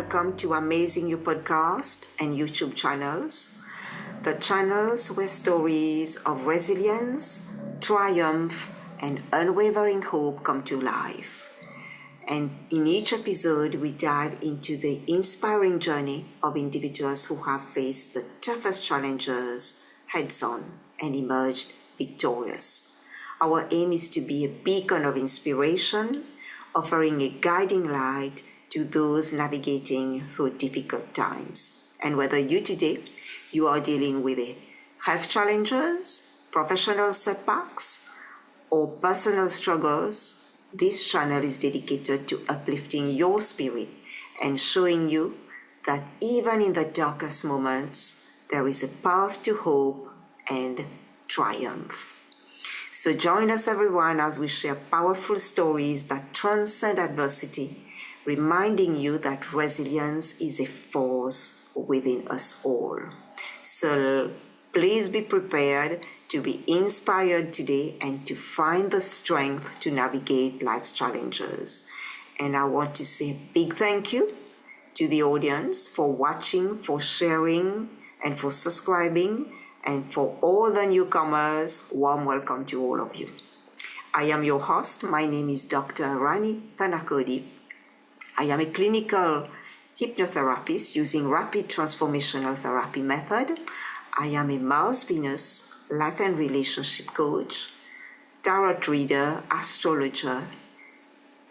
welcome to Amazing You podcast and YouTube channels, the channels where stories of resilience, triumph, and unwavering hope come to life. And in each episode, we dive into the inspiring journey of individuals who have faced the toughest challenges heads-on and emerged victorious. Our aim is to be a beacon of inspiration, offering a guiding light to those navigating through difficult times. And whether you are dealing with health challenges, professional setbacks, or personal struggles, this channel is dedicated to uplifting your spirit and showing you that even in the darkest moments, there is a path to hope and triumph. So join us, everyone, as we share powerful stories that transcend adversity, reminding you that resilience is a force within us all. So please be prepared to be inspired today and to find the strength to navigate life's challenges. And I want to say a big thank you to the audience for watching, for sharing, and for subscribing. And for all the newcomers, warm welcome to all of you. I am your host. My name is Dr. Rani Thanacoody. I am a clinical hypnotherapist using rapid transformational therapy method. I am a Mars Venus life and relationship coach, tarot reader, astrologer,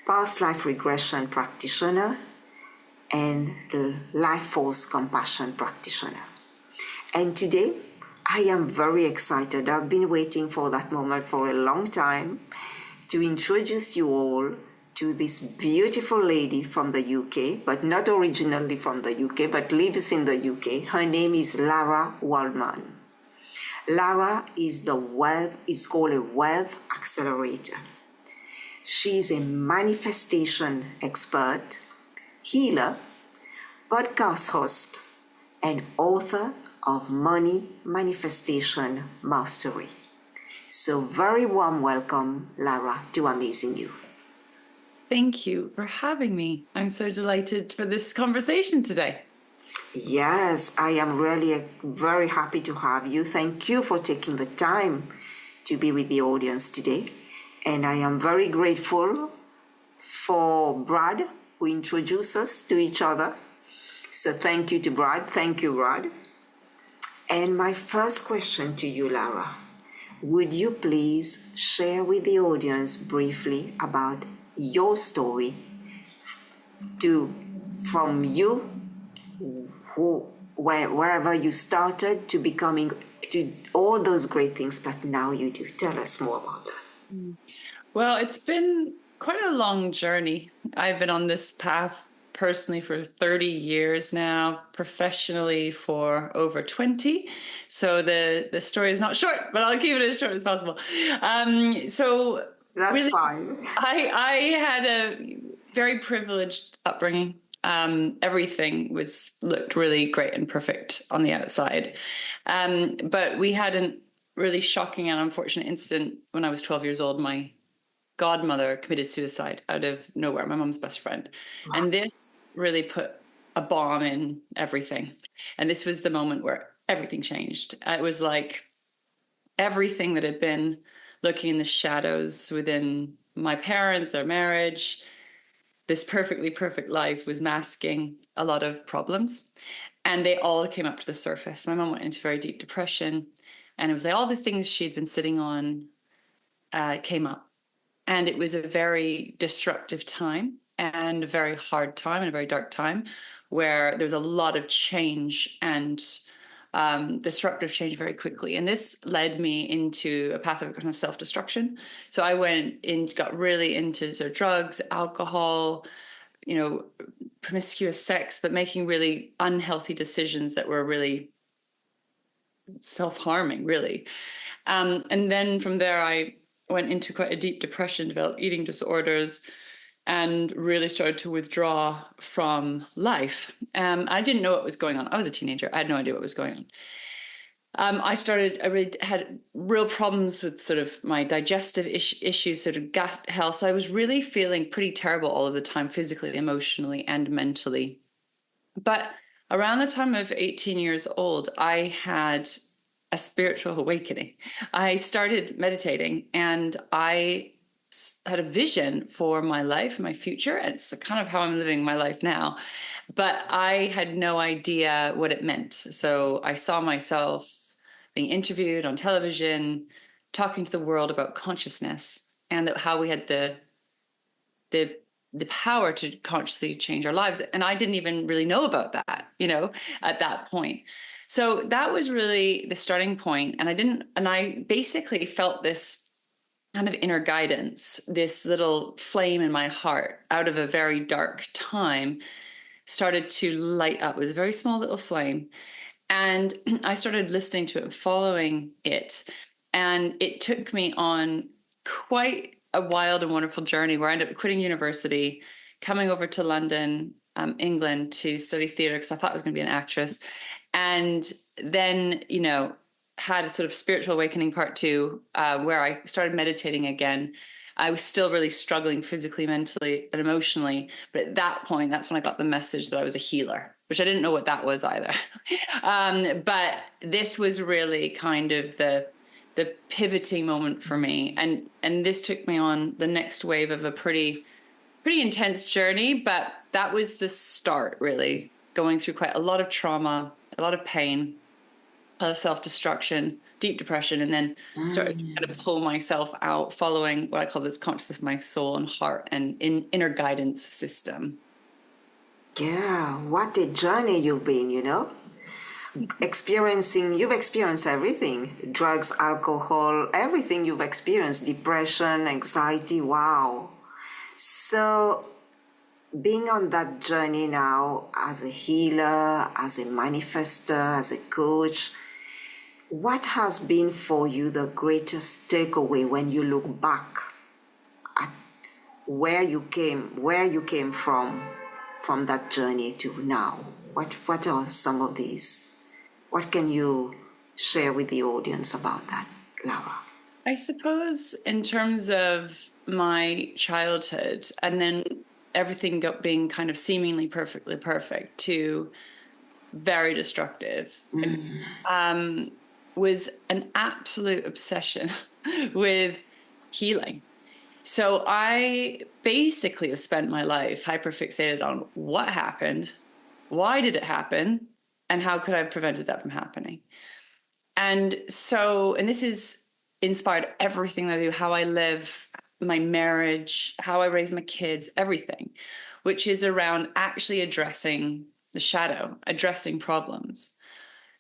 past life regression practitioner, and life force compassion practitioner. And today, I am very excited. I've been waiting for that moment for a long time to introduce you all to this beautiful lady from the UK, but not originally from the UK, but lives in the UK. Her name is Lara Waldman. Lara is called a wealth accelerator. She is a manifestation expert, healer, podcast host, and author of Money Manifestation Mastery. So very warm welcome, Lara, to Amazing You. Thank you for having me. I'm so delighted for this conversation today. Yes, I am really very happy to have you. Thank you for taking the time to be with the audience today. And I am very grateful for Brad, who introduced us to each other. So thank you to Brad. Thank you, Brad. And my first question to you, Lara, would you please share with the audience briefly about your story from you, wherever you started, to becoming to all those great things that now you do. Tell us more about that. Well, it's been quite a long journey. I've been on this path personally for 30 years now, professionally for over 20. So the story is not short, but I'll keep it as short as possible. So that's really, fine. I had a very privileged upbringing. Everything looked really great and perfect on the outside. But we had a really shocking and unfortunate incident when I was 12 years old. My godmother committed suicide out of nowhere, my mom's best friend. Wow. And this really put a bomb in everything. And this was the moment where everything changed. It was like everything that had been looking in the shadows within my parents, their marriage, this perfectly perfect life was masking a lot of problems. And they all came up to the surface. My mom went into very deep depression. And it was like all the things she'd been sitting on came up. And it was a very disruptive time and a very hard time and a very dark time where there was a lot of change and disruptive change very quickly. And this led me into a path of kind of self-destruction. So I got really into sort of drugs, alcohol, promiscuous sex, but making really unhealthy decisions that were really self-harming, really. And then from there, I went into quite a deep depression, developed eating disorders, and really started to withdraw from life. I didn't know what was going on. I was a teenager. I had no idea what was going on. I really had real problems with sort of my digestive issues, sort of gut health. So I was really feeling pretty terrible all of the time, physically, emotionally, and mentally. But around the time of 18 years old, I had a spiritual awakening. I started meditating, and I had a vision for my life, my future. And it's kind of how I'm living my life now. But I had no idea what it meant. So I saw myself being interviewed on television, talking to the world about consciousness, and how we had the the power to consciously change our lives. And I didn't even really know about that, at that point. So that was really the starting point. And I basically felt this kind of inner guidance, this little flame in my heart out of a very dark time started to light up. It was a very small little flame. And I started listening to it, following it. And it took me on quite a wild and wonderful journey where I ended up quitting university, coming over to London, England, to study theater because I thought I was going to be an actress. And then, had a sort of spiritual awakening part two, where I started meditating again. I was still really struggling physically, mentally, and emotionally. But at that point, that's when I got the message that I was a healer, which I didn't know what that was either. But this was really kind of the pivoting moment for me. And this took me on the next wave of a pretty intense journey. But that was the start, really, going through quite a lot of trauma, a lot of pain, a lot of self-destruction, deep depression, and then started to kind of pull myself out following what I call this consciousness, my soul and heart and inner guidance system. Yeah, what a journey you've been, you've experienced everything, drugs, alcohol, everything you've experienced, depression, anxiety. Wow. So being on that journey now as a healer, as a manifester, as a coach, what has been for you the greatest takeaway when you look back at where you came from that journey to now? What are some of these? What can you share with the audience about that, Lara? I suppose in terms of my childhood and then everything being kind of seemingly perfectly perfect to very destructive, was an absolute obsession with healing. So I basically have spent my life hyperfixated on what happened, why did it happen, and how could I have prevented that from happening? And this has inspired everything that I do, how I live, my marriage, how I raise my kids, everything, which is around actually addressing the shadow, addressing problems.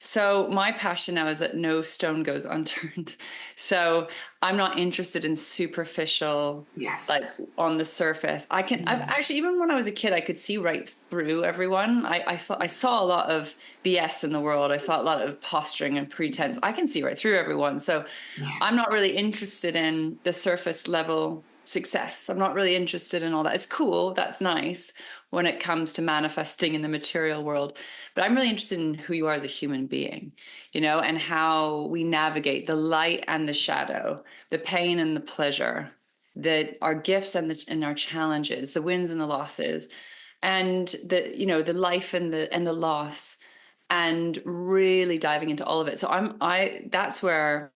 So my passion now is that no stone goes unturned. So I'm not interested in superficial, Yes, like on the surface. I've actually, even when I was a kid, I could see right through everyone. I saw a lot of BS in the world. I saw a lot of posturing and pretense. I can see right through everyone. So I'm not really interested in the surface level success. I'm not really interested in all that. It's cool. That's nice when it comes to manifesting in the material world. But I'm really interested in who you are as a human being, and how we navigate the light and the shadow, the pain and the pleasure, our gifts and our challenges, the wins and the losses, and the life and the loss, and really diving into all of it. So that's where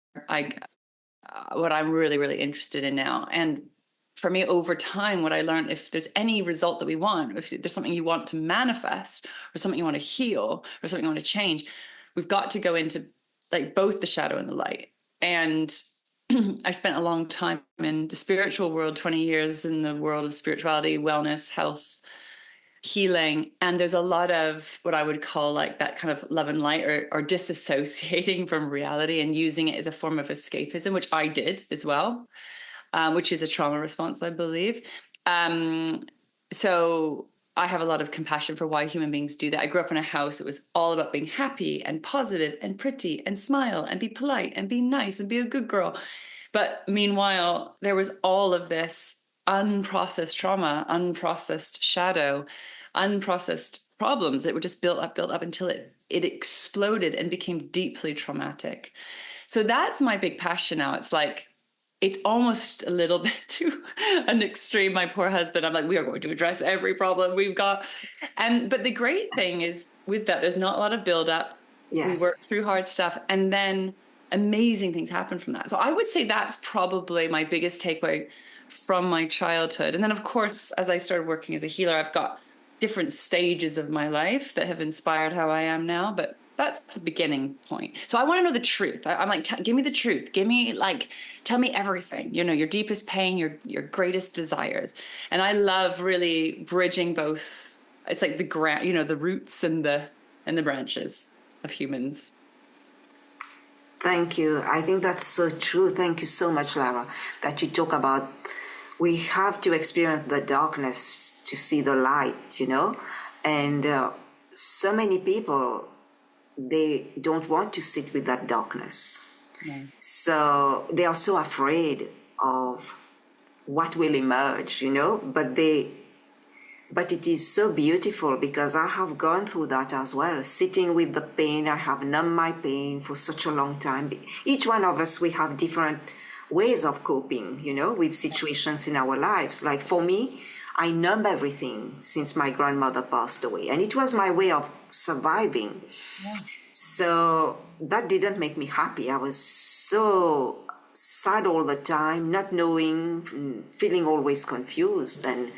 what I'm really, really interested in now. And for me, over time, what I learned, if there's any result that we want, if there's something you want to manifest or something you want to heal or something you want to change, we've got to go into like both the shadow and the light. And I spent a long time in the spiritual world, 20 years in the world of spirituality, wellness, health, healing. And there's a lot of what I would call like that kind of love and light, or disassociating from reality and using it as a form of escapism, which I did as well. Which is a trauma response, I believe. So I have a lot of compassion for why human beings do that. I grew up in a house that was all about being happy and positive and pretty and smile and be polite and be nice and be a good girl. But meanwhile, there was all of this unprocessed trauma, unprocessed shadow, unprocessed problems that were just built up until it exploded and became deeply traumatic. So that's my big passion now. It's like, it's almost a little bit to an extreme. My poor husband, I'm like, we are going to address every problem we've got. But the great thing is with that, there's not a lot of buildup. We Yes. work through hard stuff, and then amazing things happen from that. So I would say that's probably my biggest takeaway from my childhood. And then, of course, as I started working as a healer, I've got different stages of my life that have inspired how I am now. But that's the beginning point. So I want to know the truth. I'm like, give me the truth. Give me tell me everything, your deepest pain, your greatest desires. And I love really bridging both. It's like the the roots and the branches of humans. Thank you. I think that's so true. Thank you so much, Lara, that you talk about we have to experience the darkness to see the light, And so many people, they don't want to sit with that darkness. Yeah. So they are so afraid of what will emerge, but it is so beautiful because I have gone through that as well. Sitting with the pain, I have numbed my pain for such a long time. Each one of us, we have different ways of coping, with situations in our lives. Like for me, I numb everything since my grandmother passed away, and it was my way of surviving. Yeah. So that didn't make me happy. I was so sad all the time, not knowing, feeling always confused, and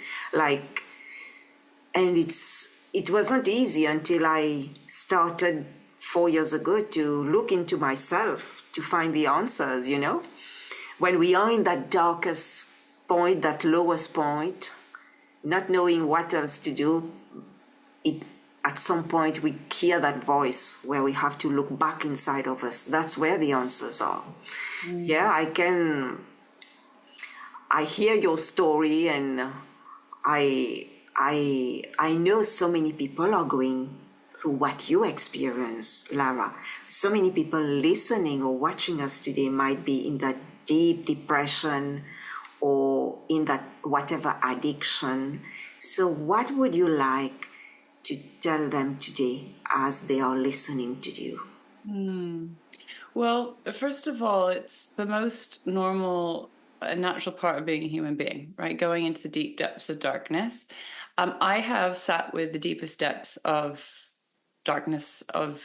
it wasn't easy until I started 4 years ago to look into myself to find the answers, When we are in that darkest point, that lowest point, not knowing what else to do, at some point we hear that voice where we have to look back inside of us. That's where the answers are. Mm. Yeah, I hear your story, and I know so many people are going through what you experience, Lara. So many people listening or watching us today might be in that deep depression or in that whatever addiction. So what would you like to tell them today as they are listening to you? Well, first of all, it's the most normal and natural part of being a human being, right? Going into the deep depths of darkness. I have sat with the deepest depths of darkness of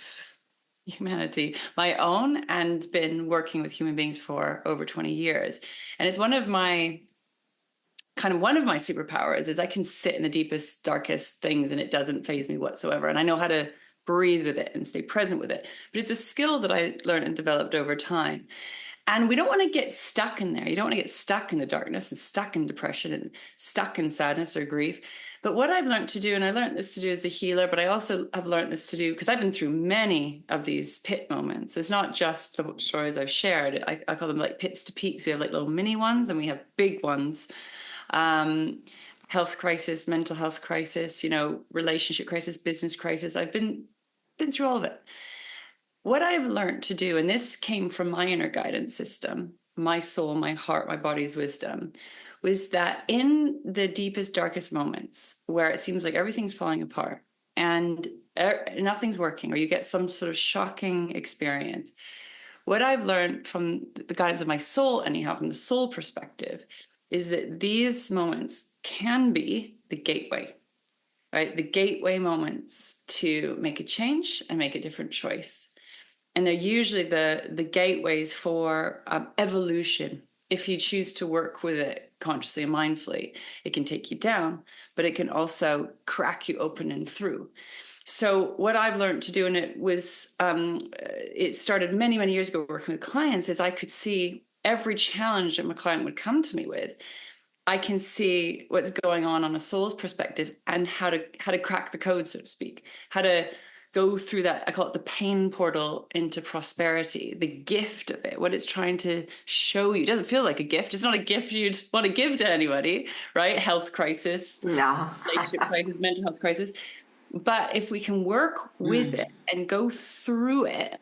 humanity, my own, and been working with human beings for over 20 years. And it's one of my superpowers is I can sit in the deepest, darkest things and it doesn't faze me whatsoever. And I know how to breathe with it and stay present with it. But it's a skill that I learned and developed over time. And we don't want to get stuck in there. You don't want to get stuck in the darkness and stuck in depression and stuck in sadness or grief. But what I've learned to do, and I learned this to do as a healer, but I also have learned this to do because I've been through many of these pit moments. It's not just the stories I've shared. I call them like pits to peaks. We have like little mini ones and we have big ones. Health crisis, mental health crisis, relationship crisis, business crisis. I've been through all of it. What I've learned to do, and this came from my inner guidance system, my soul, my heart, my body's wisdom, was that in the deepest, darkest moments where it seems like everything's falling apart and nothing's working, or you get some sort of shocking experience, what I've learned from the guidance of my soul, anyhow, from the soul perspective, is that these moments can be the gateway, right? The gateway moments to make a change and make a different choice. And they're usually the gateways for evolution. If you choose to work with it consciously and mindfully, it can take you down, but it can also crack you open and through. So what I've learned to do, and it started many, many years ago working with clients, is I could see every challenge that my client would come to me with. I can see what's going on a soul's perspective and how to crack the code, so to speak, how to go through that. I call it the pain portal into prosperity, the gift of it, what it's trying to show you. It doesn't feel like a gift. It's not a gift you'd want to give to anybody, right? Health crisis, no. Relationship crisis, mental health crisis. But if we can work with it and go through it,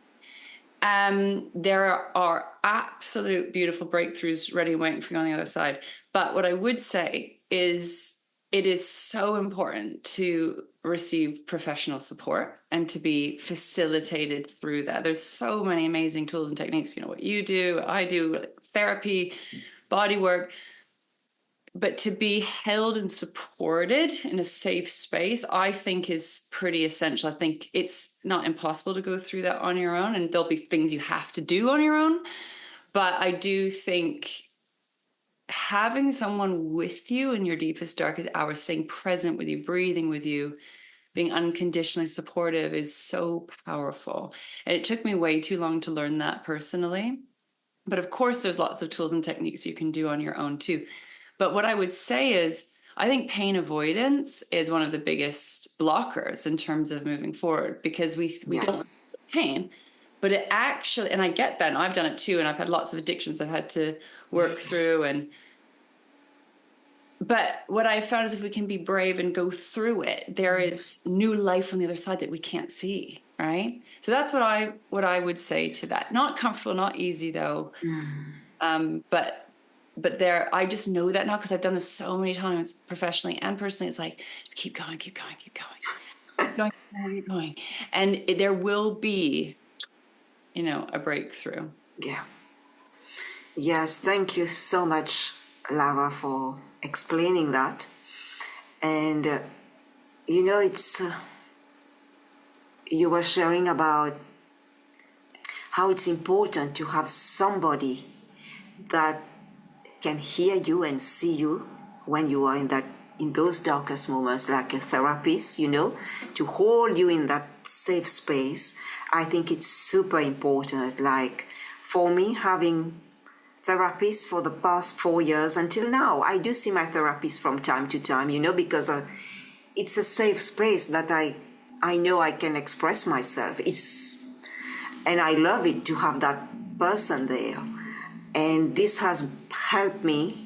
there are absolute beautiful breakthroughs ready and waiting for you on the other side. But what I would say is it is so important to receive professional support and to be facilitated through that. There's so many amazing tools and techniques, what you do, what I do, like therapy, body work, but to be held and supported in a safe space, I think is pretty essential. I think it's not impossible to go through that on your own, and there'll be things you have to do on your own. But I do think having someone with you in your deepest, darkest hours, staying present with you, breathing with you, being unconditionally supportive is so powerful. And it took me way too long to learn that personally. But of course, there's lots of tools and techniques you can do on your own too. But what I would say is, I think pain avoidance is one of the biggest blockers in terms of moving forward, because we Yes. don't pain, but it actually, and I get that, and I've done it too, and I've had lots of addictions I've had to work through, but what I found is if we can be brave and go through it, there is new life on the other side that we can't see, right? So that's what I would say to that. Not comfortable, not easy though. But there, I just know that now because I've done this so many times professionally and personally. It's like, just keep going, keep going, keep going, keep going, keep going. And there will be, a breakthrough. Yeah. Yes, thank you so much, Lara, for explaining that. And, it's, you were sharing about how it's important to have somebody that can hear you and see you when you are in those darkest moments, like a therapist, to hold you in that safe space. I think it's super important. Like for me, having therapists for the past 4 years until now, I do see my therapist from time to time, because it's a safe space that I know I can express myself. And I love it to have that person there. And this has helped me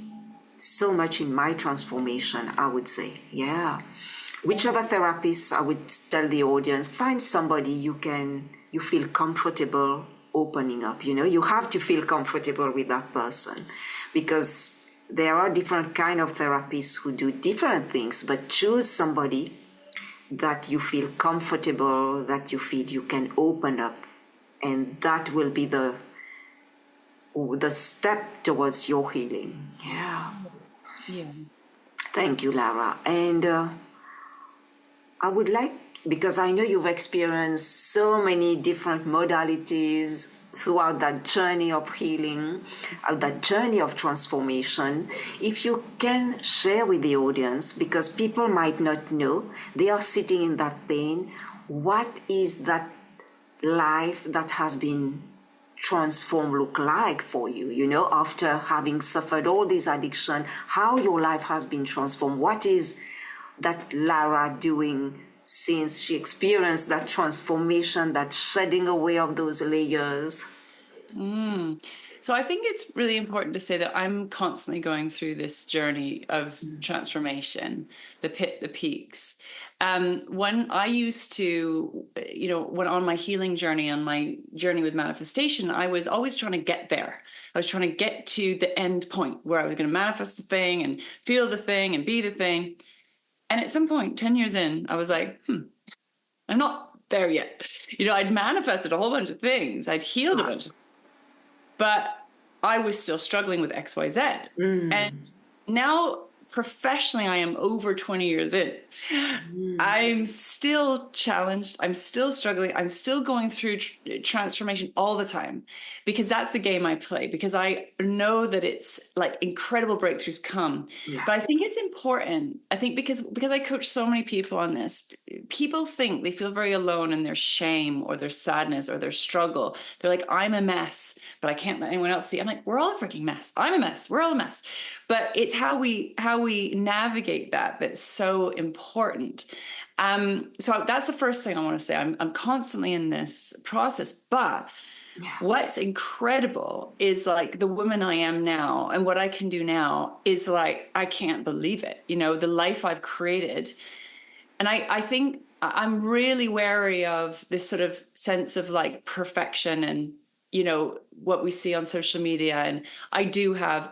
so much in my transformation, I would say. Yeah. Whichever therapist, I would tell the audience, find somebody you feel comfortable opening up. You have to feel comfortable with that person, because there are different kind of therapists who do different things, but choose somebody that you feel comfortable, that you feel you can open up, and that will be the step towards your healing. Yeah. Thank you, Lara. And I would like, because I know you've experienced so many different modalities throughout that journey of healing, that journey of transformation, if you can share with the audience, because people might not know, they are sitting in that pain, what is that life that has been transformed look like for you, after having suffered all this addiction, how your life has been transformed? What is that Lara doing since she experienced that transformation, that shedding away of those layers? So I think it's really important to say that I'm constantly going through this journey of transformation, the peaks. When I used to, when on my healing journey, on my journey with manifestation, I was always trying to get there. I was trying to get to the end point where I was going to manifest the thing and feel the thing and be the thing. And at some point, 10 years in, I was like, I'm not there yet. I'd manifested a whole bunch of things. I'd healed a bunch of things, but I was still struggling with XYZ. And now professionally, I am over 20 years in. I'm still challenged. I'm still struggling. I'm still going through transformation all the time, because that's the game I play, because I know that it's like incredible breakthroughs come. Yeah. But I think it's important. I think because I coach so many people on this, people think they feel very alone in their shame or their sadness or their struggle. They're like, I'm a mess, but I can't let anyone else see. I'm like, we're all a freaking mess. I'm a mess. We're all a mess. But it's how we navigate that's so important. So that's the first thing I want to say. I'm constantly in this process, but what's incredible is like the woman I am now and what I can do now is like, I can't believe it. The life I've created. And I think I'm really wary of this sort of sense of like perfection and, what we see on social media. And I do have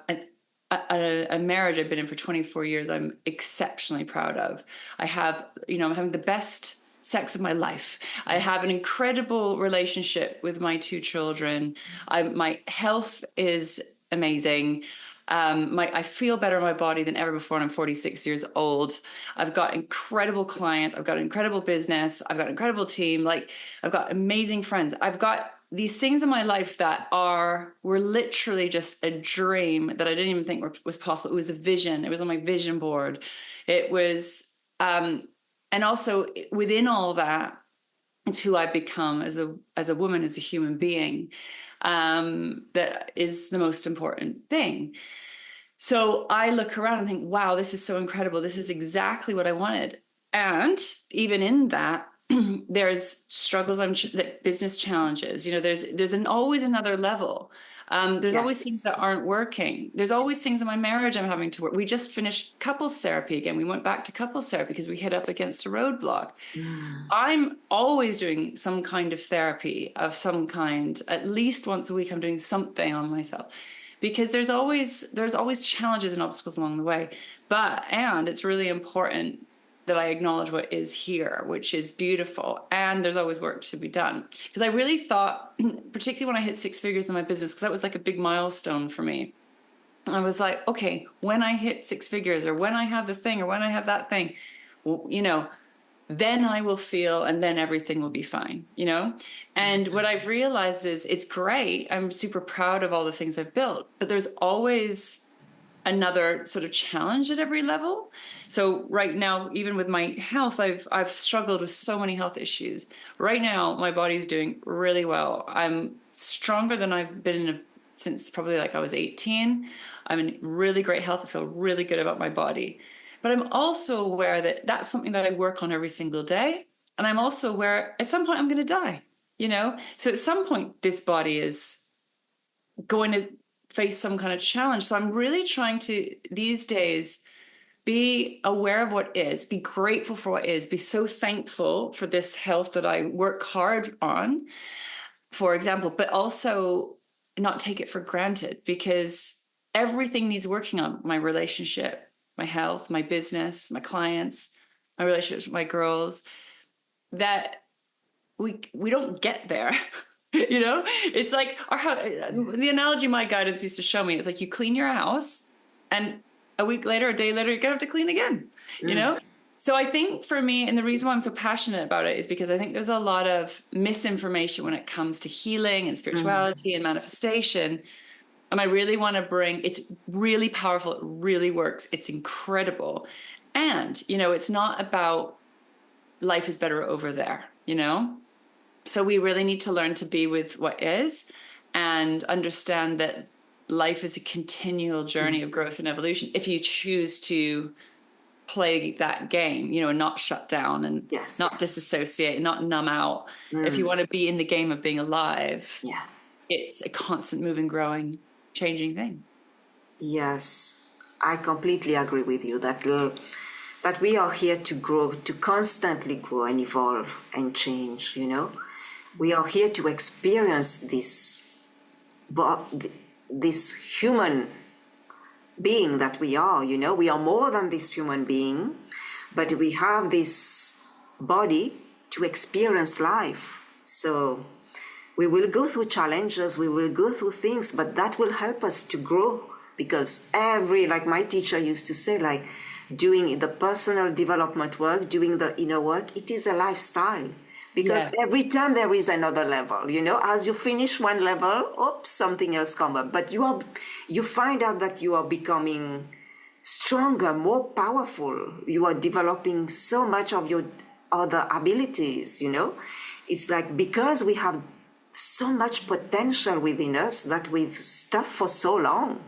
a marriage I've been in for 24 years, I'm exceptionally proud of. I have, I'm having the best sex of my life. I have an incredible relationship with my two children. My health is amazing. I feel better in my body than ever before, and I'm 46 years old. I've got incredible clients. I've got an incredible business. I've got an incredible team. Like, I've got amazing friends. I've got these things in my life that were literally just a dream that I didn't even think was possible. It was a vision. It was on my vision board. It was, and also within all that, it's who I've become as a woman, as a human being. That is the most important thing. So I look around and think, wow, this is so incredible. This is exactly what I wanted. And even in that, there's struggles, business challenges. There's always another level. There's always things that aren't working. There's always things in my marriage I'm having to work. We just finished couples therapy again. We went back to couples therapy because we hit up against a roadblock. I'm always doing some kind of therapy of some kind. At least once a week, I'm doing something on myself, because there's always challenges and obstacles along the way. And it's really important that I acknowledge what is here, which is beautiful. And there's always work to be done. Because I really thought, particularly when I hit 6 figures in my business, because that was like a big milestone for me. I was like, okay, when I hit 6 figures, or when I have the thing, or when I have that thing, well, then I will feel, and then everything will be fine, And what I've realized is it's great. I'm super proud of all the things I've built, but there's always another sort of challenge at every level. So right now, even with my health, I've struggled with so many health issues. Right now, my body's doing really well. I'm stronger than I've been since probably like I was 18. I'm in really great health. I feel really good about my body. But I'm also aware that that's something that I work on every single day. And I'm also aware at some point I'm going to die, So at some point, this body is going to face some kind of challenge. So I'm really trying to, these days, be aware of what is, be grateful for what is, be so thankful for this health that I work hard on, for example, but also not take it for granted, because everything needs working on. My relationship, my health, my business, my clients, my relationships with my girls, that we don't get there. It's like the analogy my guidance used to show me is like, you clean your house and a week later, a day later, you're gonna have to clean again, So I think for me, and the reason why I'm so passionate about it is because I think there's a lot of misinformation when it comes to healing and spirituality and manifestation. And I really want to it's really powerful. It really works. It's incredible. And, it's not about life is better over there, So we really need to learn to be with what is and understand that life is a continual journey of growth and evolution. If you choose to play that game, and not shut down and not disassociate, not numb out. If you want to be in the game of being alive, it's a constant moving, growing, changing thing. Yes, I completely agree with you that we are here to grow, to constantly grow and evolve and change, We are here to experience this human being that we are, We are more than this human being, but we have this body to experience life. So we will go through challenges, we will go through things, but that will help us to grow, because like my teacher used to say, like, doing the personal development work, doing the inner work, it is a lifestyle. Because every time there is another level, as you finish one level, something else comes up. But you find out that you are becoming stronger, more powerful. You are developing so much of your other abilities, It's like, because we have so much potential within us that we've stuffed for so long.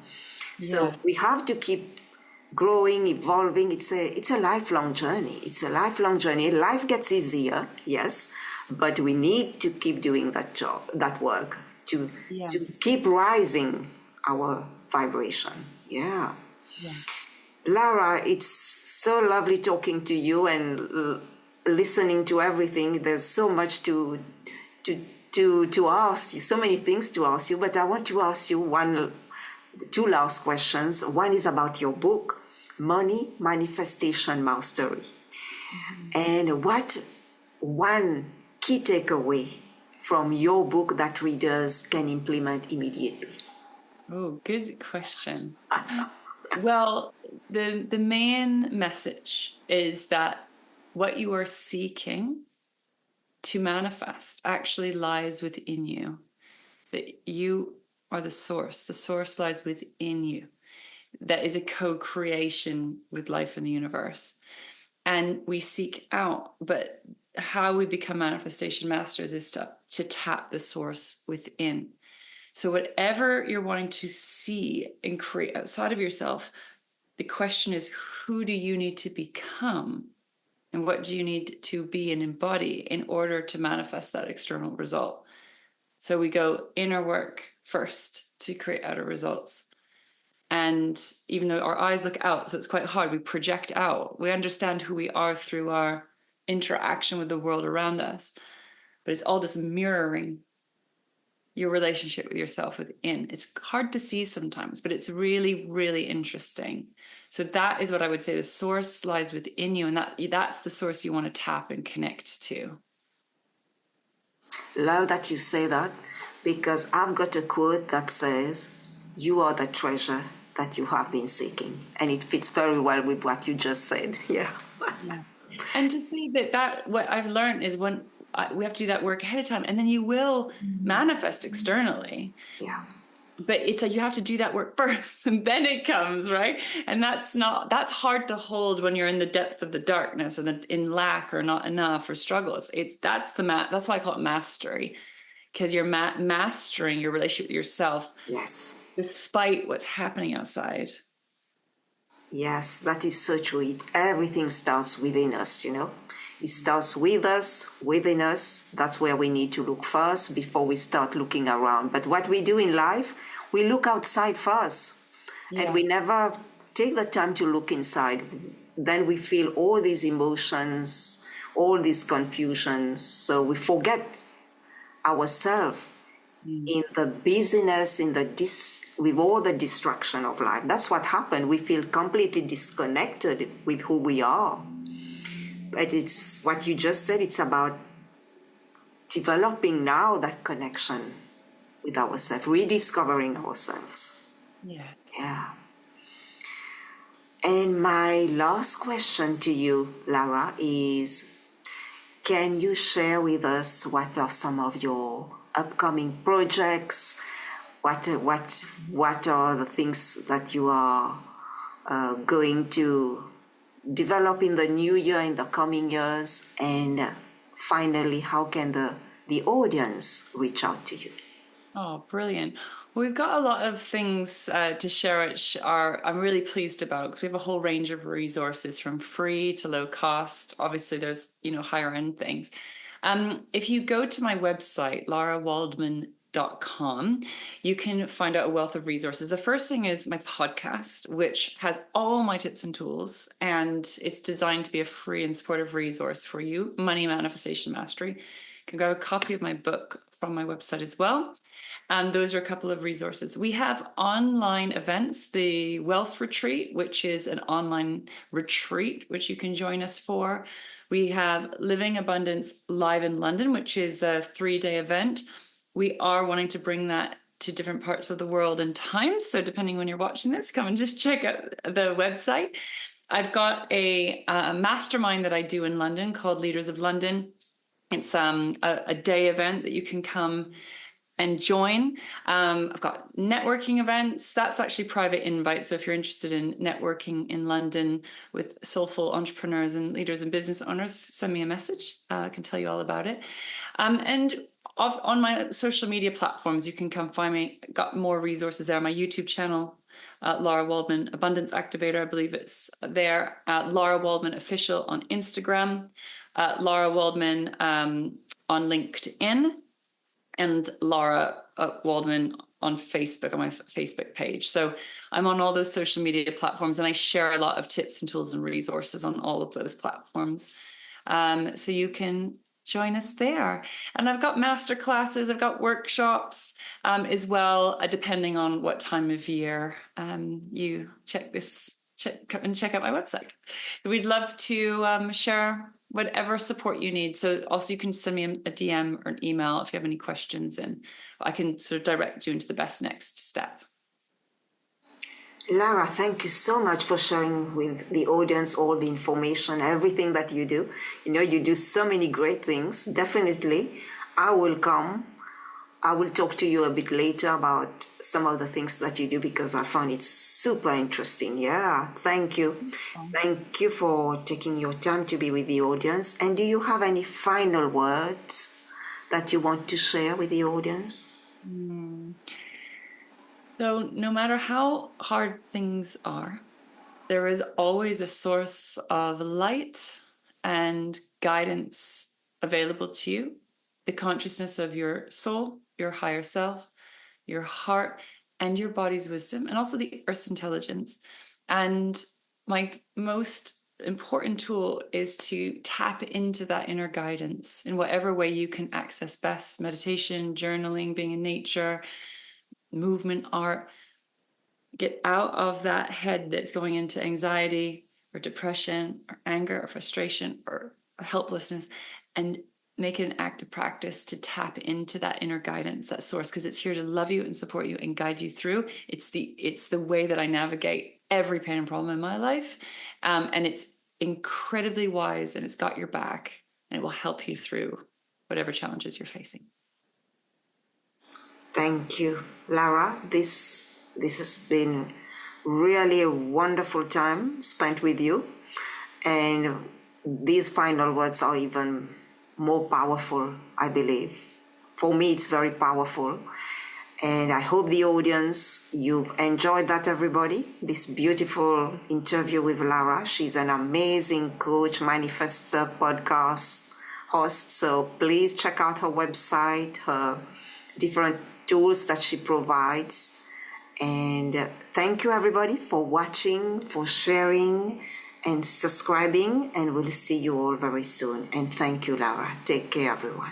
So we have to keep growing, evolving. It's a lifelong journey. Life gets easier, yes, but we need to keep doing that work to keep rising our vibration. Yeah. Lara, it's so lovely talking to you and listening to everything. There's so much to ask you, so many things to ask you, but I want to ask you two last questions. One is about your book, Money Manifestation Mastery. And what one key takeaway from your book that readers can implement immediately? Oh, good question. Well, the main message is that what you are seeking to manifest actually lies within you. That you are the source. The source lies within you. That is a co-creation with life in the universe. And we seek out, but how we become manifestation masters is to tap the source within. So whatever you're wanting to see and create outside of yourself, the question is, who do you need to become? And what do you need to be and embody in order to manifest that external result? So we go inner work first to create outer results. And even though our eyes look out, so it's quite hard, we project out. We understand who we are through our interaction with the world around us. But it's all just mirroring your relationship with yourself within. It's hard to see sometimes, but it's really, really interesting. So that is what I would say. The source lies within you, and that's the source you want to tap and connect to. Love that you say that, because I've got a quote that says, "You are the treasure that you have been seeking." And it fits very well with what you just said. Yeah. And to see that what I've learned is when we have to do that work ahead of time, and then you will manifest externally. Yeah. But it's like you have to do that work first, and then it comes, right? And that's hard to hold when you're in the depth of the darkness, or in lack, or not enough, or struggles. That's why I call it mastery, because you're mastering your relationship with yourself. Yes. Despite what's happening outside. Yes, that is so true. Everything starts within us, you know. It starts with us, within us. That's where we need to look first before we start looking around. But what we do in life, we look outside first. Yeah. And we never take the time to look inside. Then we feel all these emotions, all these confusions. So we forget ourselves in the busyness, with all the distraction of life. That's what happened. We feel completely disconnected with who we are. But it's what you just said, it's about developing now that connection with ourselves, rediscovering ourselves. Yes. Yeah. And my last question to you, Lara, is, can you share with us what are some of your upcoming projects? What are the things that you are going to develop in the new year, in the coming years? And finally, how can the audience reach out to you? Oh, brilliant. Well, we've got a lot of things to share, which I'm really pleased about, because we have a whole range of resources from free to low cost. Obviously, there's higher end things. If you go to my website, larawaldman.com, you can find out a wealth of resources. The first thing is my podcast, which has all my tips and tools, and it's designed to be a free and supportive resource for you, Money Manifestation Mastery. You can grab a copy of my book from my website as well. And those are a couple of resources. We have online events, the Wealth Retreat, which is an online retreat, which you can join us for. We have Living Abundance Live in London, which is a 3-day event. We are wanting to bring that to different parts of the world and time. So depending when you're watching this, come and just check out the website. I've got a mastermind that I do in London called Leaders of London. It's a day event that you can come and join. I've got networking events. That's actually private invite. So if you're interested in networking in London with soulful entrepreneurs and leaders and business owners, send me a message. I can tell you all about it. And on my social media platforms, you can come find me. Got more resources there. My YouTube channel, Lara Waldman Abundance Activator, I believe it's there. Lara Waldman Official on Instagram. Lara Waldman on LinkedIn. And Lara Waldman on Facebook, on my Facebook page. So I'm on all those social media platforms, and I share a lot of tips and tools and resources on all of those platforms. So you can join us there. And I've got masterclasses, I've got workshops as well, depending on what time of year you check out my website. We'd love to share whatever support you need. So also you can send me a DM or an email if you have any questions, and I can sort of direct you into the best next step. Lara, thank you so much for sharing with the audience all the information, everything that you do. You do so many great things. Definitely, I will talk to you a bit later about some of the things that you do, because I found it super interesting. Yeah, thank you. Thank you for taking your time to be with the audience. And do you have any final words that you want to share with the audience? So no matter how hard things are, there is always a source of light and guidance available to you. The consciousness of your soul, your higher self, your heart, and your body's wisdom, and also the earth's intelligence. And my most important tool is to tap into that inner guidance in whatever way you can access best: meditation, journaling, being in nature, movement, art. Get out of that head that's going into anxiety or depression or anger or frustration or helplessness, and make it an active practice to tap into that inner guidance, that source, because it's here to love you and support you and guide you through. It's the way that I navigate every pain and problem in my life, and it's incredibly wise, and it's got your back, and it will help you through whatever challenges you're facing. Thank you, Lara. This has been really a wonderful time spent with you, and these final words are even more powerful, I believe. For me, it's very powerful, and I hope the audience, you've enjoyed that, everybody. This beautiful interview with Lara. She's an amazing coach, manifestor, podcast host, so please check out her website, her different tools that she provides. And thank you, everybody, for watching, for sharing and subscribing, and we'll see you all very soon. And thank you, Lara. Take care, everyone.